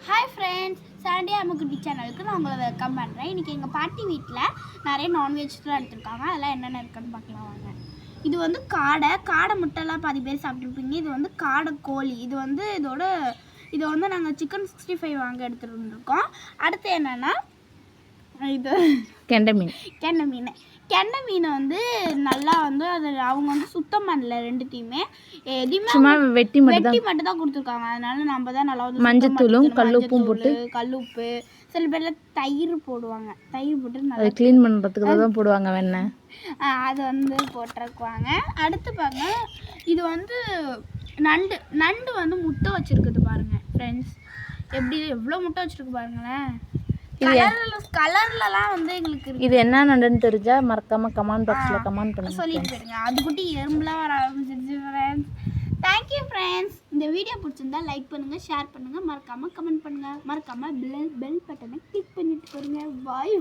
Hi friends, Chandy அம்முக்குட்டி சேனலுக்கு நான் உங்களை வெல்கம் பண்ணுறேன். இன்றைக்கி எங்கள் பாட்டி வீட்டில் நிறைய நான்வெஜ்லாம் எடுத்துருக்காங்க. அதெல்லாம் என்னென்ன இருக்குன்னு பார்க்கலாம் வாங்க. இது வந்து காடை முட்டைலாம் பாதி பேர் சாப்பிட்ருப்பீங்க. இது வந்து காடை கோழி. இதை வந்து நாங்கள் சிக்கன் 65 வாங்க எடுத்துகிட்டு வந்துருக்கோம். அடுத்து என்னென்னா இது கெண்டை மீன் வந்து நல்லா வந்து அது அவங்க வந்து சுத்தம் பண்ணல. ரெண்டுத்தையுமே எதுவுமே வெட்டி மட்டும் தான் கொடுத்துருக்காங்க. அதனால நம்ம தான் நல்லா வந்து மஞ்சத்தூளும் கல்லுப்பு சில பேர்ல தயிர் போடுவாங்க. தயிர் போட்டு நல்லா க்ளீன் பண்ணுறதுக்கு தான் போடுவாங்க வெண்ணெய். அது வந்து போட்டிருக்குவாங்க. அடுத்து பாருங்க, இது வந்து நண்டு வந்து முட்டை வச்சுருக்குது பாருங்கள் ஃப்ரெண்ட்ஸ். எவ்வளோ முட்டை வச்சுருக்கு பாருங்களேன். கலர்லலாம் வந்து எங்களுக்கு இது என்ன நண்டுன்னு தெரிஞ்சா மறக்காம கமெண்ட் பாக்ஸில் கமெண்ட் பண்ணுங்க, சொல்லிட்டு போயிருங்க. அது குட்டி எறும்புலாம் வர ஆரம்பிச்சிருச்சு ஃப்ரெண்ட்ஸ். Thank you friends. இந்த வீடியோ பிடிச்சிருந்தா லைக் பண்ணுங்கள், ஷேர் பண்ணுங்கள், மறக்காமல் கமெண்ட் பண்ணுங்கள், மறக்காமல் பெல் பட்டனை கிளிக் பண்ணிட்டு போயிருங்க. பாய்.